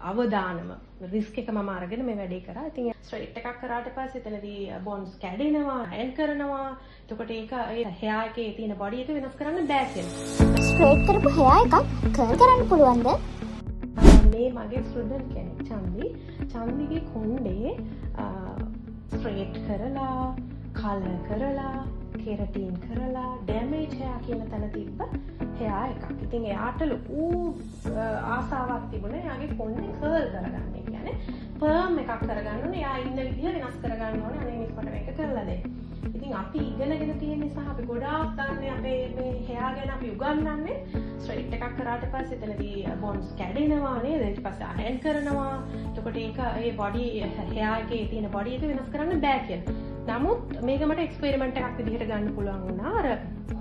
අවදානම risk එක මම අරගෙන මේ වැඩේ කරා. ඉතින් ස්ට්‍රේට් එකක් කරාට පස්සේ එතනදී බොන්ඩ්ස් කැඩෙනවා, අයන් කරනවා. එතකොට ඒක ඒ හෙයා එකේ තියෙන බොඩි එක වෙනස් කරන්න බෑ කියලා. ස්ට්‍රේට් කරපු හෙයා එකක් කර්ල් කරන්න පුළුවන්ද? මේ මගේ ස්ටුඩන්ට් කෙනෙක් චන්දි. චන්දිගේ කොණ්ඩේ ස්ට්‍රේට් කරලා, කලර් කරලා, කෙරටින් කරලා, ඩැමේජ් හෙයා කියන තැන තිබ්බ හෙයා එකක්. ඉතින් එයාට ලොකු ආසාවක් තිබුණා එයාගේ කොණ්ඩේ කර්ල් කරගන්න. ඒ කියන්නේ පර්ම් එකක් කරගන්න ඕනේ. එයා ඉන්න විදිහ වෙනස් කරගන්න ඕනේ. අනේ මිස් මට මේක කරලා දෙන්න. ඉතින් අපි ඉගෙනගෙන තියෙන නිසා අපි ගොඩාක් දන්නේ අපේ මේ හෙයා ගැන අපි උගන්වන්නේ ස්ට්‍රේට් එකක් කරාට පස්සේ එතනදී බොන්ඩ්ස් කැඩෙනවා නේද? ඊට පස්සේ අයන් කරනවා. එතකොට ඒක ඒ බොඩි හෙයා එකේ තියෙන බොඩි එක වෙනස් කරන්න බෑ කියලා. නමුත් මේක මට එක්ස්පෙරිමන්ට් එකක් විදිහට ගන්න පුළුවන් වුණා. අර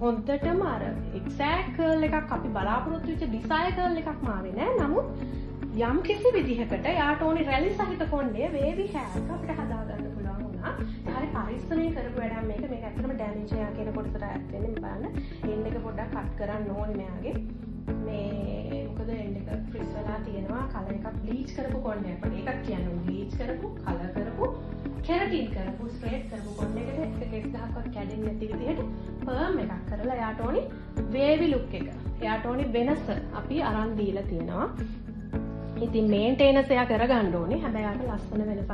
හොඳටම අර එක්සැක්ට් කර්ල් එකක් අපි බලාපොරොත්තු වෙච්ච ඩිසයර් කර්ල් එකක් මාවේ නෑ. නමුත් යම් කිසි විදිහකට යාට ඕනේ රැලි සහිත කොණ්ඩේ වේවි හෑර් එක අපිට හදාගන්න පුළුවන් වුණා. හරි පරිස්සමෙන් කරපු වැඩක් මේක. මේක ඇත්තටම ඩැමේජ් එකක් කියන කොටසට ඇත් වෙන්නේ බලන්න. එන්ඩ් එක පොඩ්ඩක් කට් කරන්න ඕනේ මෙයාගේ. මේ මොකද එන්ඩ් එක ෆ්‍රිස් වෙලා තියෙනවා. කලර් එකක් බ්ලීච් කරපු කොණ්ඩයක්. අපිට ඒකක් කියන්නේ බ්ලීච් කරපු, කලර් කරපු, කෙරටින් කරපු, ස්ට්‍රේට් කරපු කොණ්ඩයකට එක කෙස් ගහක්වත් කැඩෙන්නේ නැති විදිහට පර්ම් එකක් කරලා යාට ඕනේ වේවි ලුක් එක. යාට ඕනේ වෙනස අපි අරන් දීලා තියෙනවා. ඉතින් මේන්ටේනන්ස් එයා කරගන්න ඕනේ. හැබැයි යාට ලස්සන වෙනසක්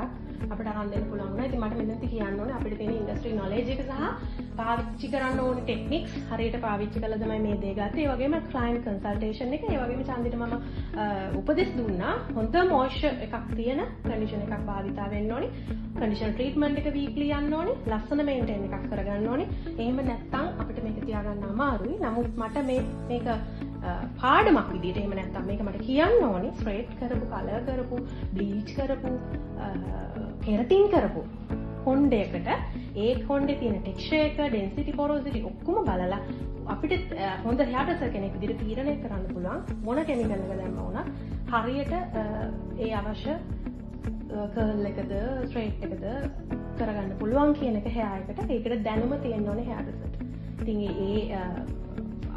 අපිට අරන් දෙන්න පුළුවන් වුණා. ඉතින් මට මෙතනදී කියන්න ඕනේ අපිට තියෙන ඉන්ඩස්ට්‍රි නොලෙජ් එක සහ පාවිච්චි කරන්න ඕනේ ටෙක්නික්ස් හරියට පාවිච්චි කළා තමයි මේ දේ ගත්තේ. ඒ වගේම ක්ලයන්ට් කන්සල්ටේෂන් එක, ඒ වගේම චන්දිට මම උපදෙස් දුන්නා. හොඳ මොයිස්චර් එකක් තියෙන කන්ඩිෂන් එකක් භාවිතා වෙන්න ඕනේ. කන්ඩිෂන් ට්‍රීට්මන්ට් එක වීක්ලි යන්න ඕනේ. ලස්සන මේන්ටේන් එකක් කරගන්න ඕනේ. එහෙම නැත්නම් අපිට මේක තියාගන්න අමාරුයි. නමුත් මට මේක පාඩමක් විදිහට එහෙම නැත්නම් මේක මට කියන්න ඕනේ ස්ට්‍රේට් කරපු, කලර් කරපු, බ්ලීච් කරපු, කෙරටින් කරපු කොණ්ඩයකට ඒ කොණ්ඩේ තියෙන ටෙක්ස්චර් එක, ඩෙන්සිටි, පොරොසිටි ඔක්කොම බලලා අපිට හොඳ හෙයාර් ඩ්‍රෙසර් කෙනෙක් විදිහට තීරණය කරන්න පුළුවන් මොන කෙමිකල් එක දැම්ම වුණත් හරියට ඒ අවශ්‍ය කර්ල් එකද ස්ට්‍රේට් එකද කරගන්න පුළුවන් කියන එක හෙයාර් එකට. ඒකට දැනුම තියෙන්න ඕනේ හෙයාර් ඩ්‍රෙසර්ට. ඉතින් ඒ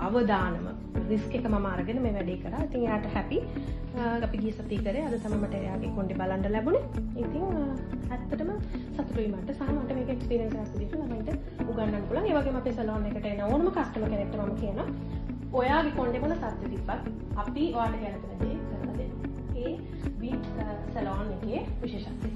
අවදානම රිස්ක් එක මම අරගෙන මේ වැඩේ කරා. ඉතින් එයාට හැපි. අපි ගිය සතියේ කරේ අද තමයි මට එයාගේ කොණ්ඩේ බලන්න ලැබුණේ. ඉතින් ඇත්තටම සතුටුයි මට. සහ මට මේක එක්ස්පීරියන්ස් එකක් විදිහට ළමයින්ට උගන්වන්න පුළුවන්. ඒ වගේම අපේ සලෝන් එකට එන ඕනම කස්ටමර් කෙනෙක්ට මම කියනවා ඔයාගේ කොණ්ඩේ වල සත්‍ය තිබ්බත් අපි ඔයාලට ගැළපෙන දේ කරලා දෙන්න. ඒ විත් සලෝන් එකේ විශේෂත්වය.